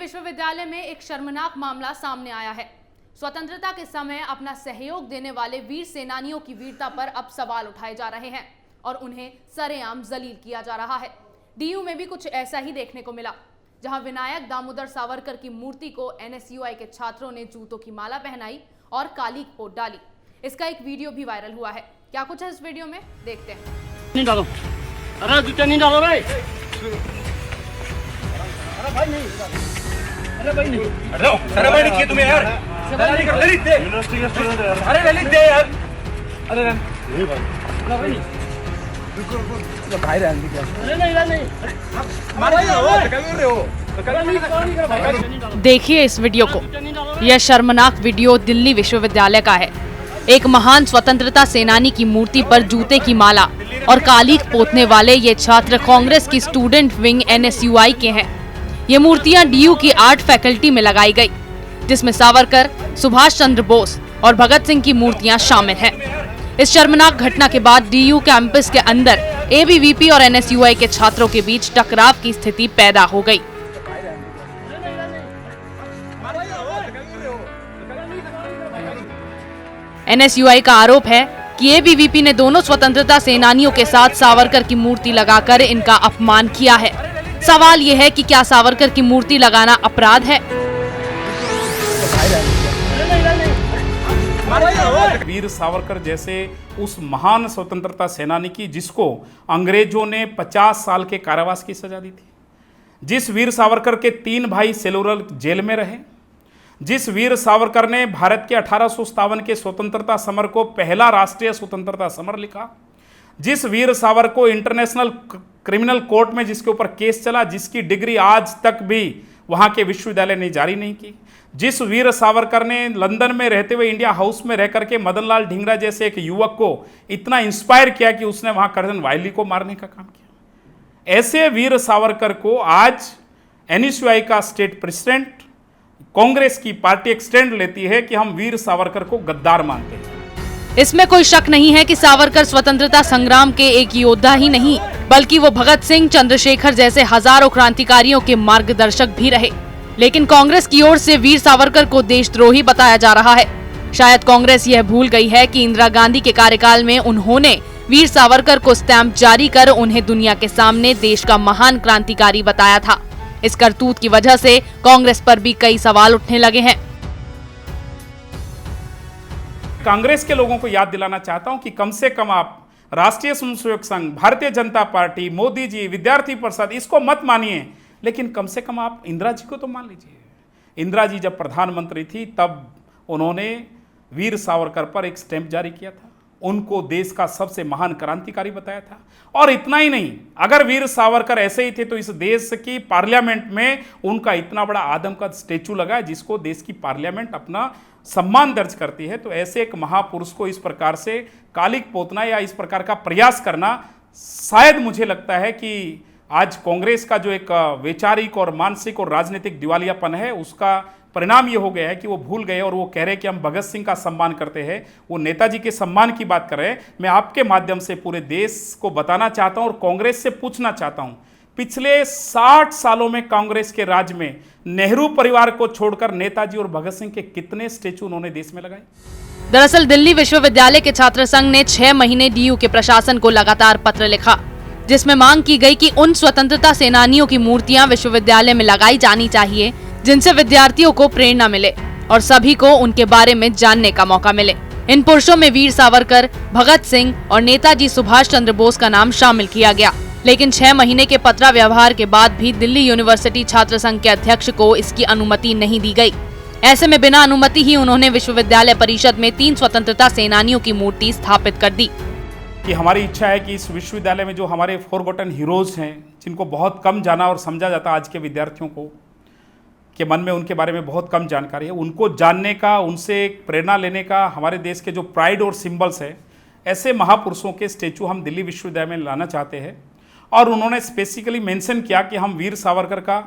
विश्वविद्यालय में एक शर्मनाक मामला सामने आया है। स्वतंत्रता के समय अपना सहयोग देने वाले वीर सेनानियों की वीरता पर अब सवाल उठाए जा रहे हैं और उन्हें सरेआम जलील किया जा रहा है। डीयू में भी कुछ ऐसा ही देखने को मिला, जहां विनायक दामोदर सावरकर की मूर्ति को एनएसयूआई के छात्रों ने जूतों की माला पहनाई और काली पोत डाली। इसका एक वीडियो भी वायरल हुआ है। क्या कुछ है इस वीडियो में, देखते हैं। नहीं डालो, अरे जूते नहीं डालो भाई। अरे भाई नहीं, अरे भाई नहीं, अरे भाई नहीं किया तुम्हें यार। ललित दे, यूनिवर्सिटी के स्टूडेंट है यार। अरे ललित दे यार। अरे नहीं भाई, अरे भाई नहीं, तो भाई रहने क्या? अरे नहीं, मार रहे हो। देखिए इस वीडियो को। यह शर्मनाक वीडियो दिल्ली विश्वविद्यालय का है। एक महान स्वतंत्रता सेनानी की मूर्ति पर जूते की माला और कालीख पोतने वाले ये छात्र कांग्रेस की स्टूडेंट विंग एनएसयूआई के हैं। ये मूर्तियां डीयू की आर्ट फैकल्टी में लगाई गई, जिसमें सावरकर, सुभाष चंद्र बोस और भगत सिंह की मूर्तियां शामिल हैं। इस शर्मनाक घटना के बाद डीयू कैंपस के अंदर एबीवीपी और एनएसयूआई के छात्रों के बीच टकराव की स्थिति पैदा हो गई। एनएसयूआई का आरोप है कि एबीवीपी ने दोनों स्वतंत्रता सेनानियों के साथ सावरकर की मूर्ति लगाकर इनका अपमान किया है। सवाल ये है कि क्या सावरकर की मूर्ति लगाना अपराध है? वीर सावरकर जैसे उस महान स्वतंत्रता सेनानी की, जिसको अंग्रेजों ने 50 साल के कारावास की सजा दी थी, जिस वीर सावरकर के 3 भाई सेलुलर जेल में रहे, जिस वीर सावरकर ने भारत के 1857 के स्वतंत्रता समर को पहला राष्ट्रीय स्वतंत्रता समर लिखा, जिस वीर सावरकर को इंटरनेशनल क्रिमिनल कोर्ट में जिसके ऊपर केस चला, जिसकी डिग्री आज तक भी वहां के विश्वविद्यालय ने जारी नहीं की, जिस वीर सावरकर ने लंदन में रहते हुए इंडिया हाउस में रह करके मदन लाल ढींगरा जैसे एक युवक को इतना इंस्पायर किया कि उसने वहां कर्नल वायली को मारने का काम किया, ऐसे वीर सावरकर को आज एनएसयूआई का स्टेट प्रेसिडेंट, कांग्रेस की पार्टी एक स्टैंड लेती है कि हम वीर सावरकर को गद्दार मानते हैं। इसमें कोई शक नहीं है कि सावरकर स्वतंत्रता संग्राम के एक योद्धा ही नहीं, बल्कि वो भगत सिंह, चंद्रशेखर जैसे हजारों क्रांतिकारियों के मार्गदर्शक भी रहे। लेकिन कांग्रेस की ओर से वीर सावरकर को देशद्रोही बताया जा रहा है। शायद कांग्रेस यह भूल गई है कि इंदिरा गांधी के कार्यकाल में उन्होंने वीर सावरकर को स्टैंप जारी कर उन्हें दुनिया के सामने देश का महान क्रांतिकारी बताया था। इस करतूत की वजह से कांग्रेस पर भी कई सवाल उठने लगे हैं। कांग्रेस के लोगों को याद दिलाना चाहता हूं कि कम से कम आप राष्ट्रीय स्वयंसेवक संघ, भारतीय जनता पार्टी, मोदी जी, विद्यार्थी परिषद, इसको मत मानिए, लेकिन कम से कम आप इंदिरा जी को तो मान लीजिए। इंदिरा जी जब प्रधानमंत्री थी तब उन्होंने वीर सावरकर पर एक स्टैंप जारी किया था, उनको देश का सबसे महान क्रांतिकारी बताया था। और इतना ही नहीं, अगर वीर सावरकर ऐसे ही थे तो इस देश की पार्लियामेंट में उनका इतना बड़ा आदम का स्टेचू लगा है, जिसको देश की पार्लियामेंट अपना सम्मान दर्ज करती है। तो ऐसे एक महापुरुष को इस प्रकार से कालिक पोतना या इस प्रकार का प्रयास करना, शायद मुझे लगता है कि आज कांग्रेस का जो एक वैचारिक और मानसिक और राजनीतिक दिवालियापन है, उसका परिणाम ये हो गया है कि वो भूल गए और वो कह रहे हैं कि हम भगत सिंह का सम्मान करते हैं, वो नेताजी के सम्मान की बात कर रहे हैं। मैं आपके माध्यम से पूरे देश को बताना चाहता हूं और कांग्रेस से पूछना चाहता हूं, पिछले 60 सालों में कांग्रेस के राज में नेहरू परिवार को छोड़कर नेताजी और भगत सिंह के कितने स्टेचू उन्होंने देश में लगाए? दरअसल दिल्ली विश्वविद्यालय के छात्र संघ ने 6 महीने डीयू के प्रशासन को लगातार पत्र लिखा, जिसमें मांग की गई कि उन स्वतंत्रता सेनानियों की मूर्तियां विश्वविद्यालय में लगाई जानी चाहिए जिनसे विद्यार्थियों को प्रेरणा मिले और सभी को उनके बारे में जानने का मौका मिले। इन पुरुषों में वीर सावरकर, भगत सिंह और नेताजी सुभाष चंद्र बोस का नाम शामिल किया गया। लेकिन 6 महीने के पत्र व्यवहार के बाद भी दिल्ली यूनिवर्सिटी छात्र संघ के अध्यक्ष को इसकी अनुमति नहीं दी गई। ऐसे में बिना अनुमति ही उन्होंने विश्वविद्यालय परिषद में 3 स्वतंत्रता सेनानियों की मूर्ति स्थापित कर दी। कि हमारी इच्छा है कि इस विश्वविद्यालय में जो हमारे फॉरगॉटन हीरोज हैं, जिनको बहुत कम जाना और समझा जाता आज के विद्यार्थियों को, के मन में उनके बारे में बहुत कम जानकारी है, उनको जानने का, उनसे प्रेरणा लेने का, हमारे देश के जो प्राइड और सिंबल्स है, ऐसे महापुरुषों के स्टेचू हम दिल्ली विश्वविद्यालय में लाना चाहते हैं। और उन्होंने स्पेसिफिकली मेंशन किया कि हम वीर सावरकर का,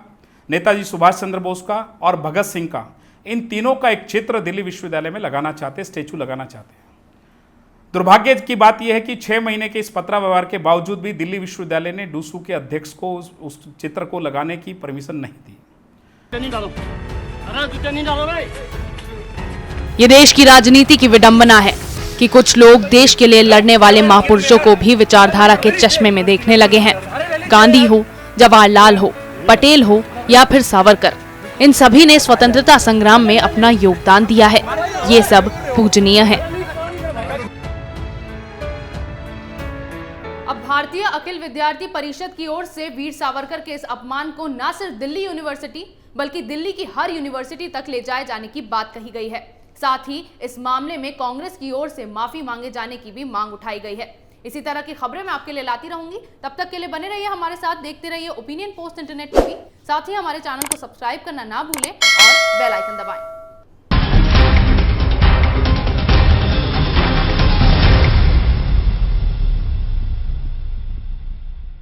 नेताजी सुभाष चंद्र बोस का और भगत सिंह का, इन तीनों का एक चित्र दिल्ली विश्वविद्यालय में लगाना चाहते, स्टेचू लगाना चाहते हैं। दुर्भाग्य की बात यह है कि 6 महीने के इस पत्र व्यवहार के बावजूद भी दिल्ली विश्वविद्यालय ने डूसू के अध्यक्ष को उस चित्र को लगाने की परमिशन नहीं दी। जूते नहीं डालो, अरे जूते नहीं डालो भाई। ये देश की राजनीति की विडंबना है कि कुछ लोग देश के लिए लड़ने वाले महापुरुषों को भी विचारधारा के चश्मे में देखने लगे हैं। गांधी हो, जवाहरलाल हो, पटेल हो या फिर सावरकर, इन सभी ने स्वतंत्रता संग्राम में अपना योगदान दिया है। ये सब पूजनीय है। अब भारतीय अखिल विद्यार्थी परिषद की ओर से वीर सावरकर के इस अपमान को न सिर्फ दिल्ली यूनिवर्सिटी बल्कि दिल्ली की हर यूनिवर्सिटी तक ले जाए जाने की बात कही गई है। साथ ही इस मामले में कांग्रेस की ओर से माफी मांगे जाने की भी मांग उठाई गई है। इसी तरह की खबरें मैं आपके लिए लाती रहूंगी। तब तक के लिए बने रहिए हमारे साथ, देखते रहिए ओपिनियन पोस्ट इंटरनेट टीवी। साथ ही हमारे चैनल को सब्सक्राइब करना ना भूलें और बेल आइकन दबाएं।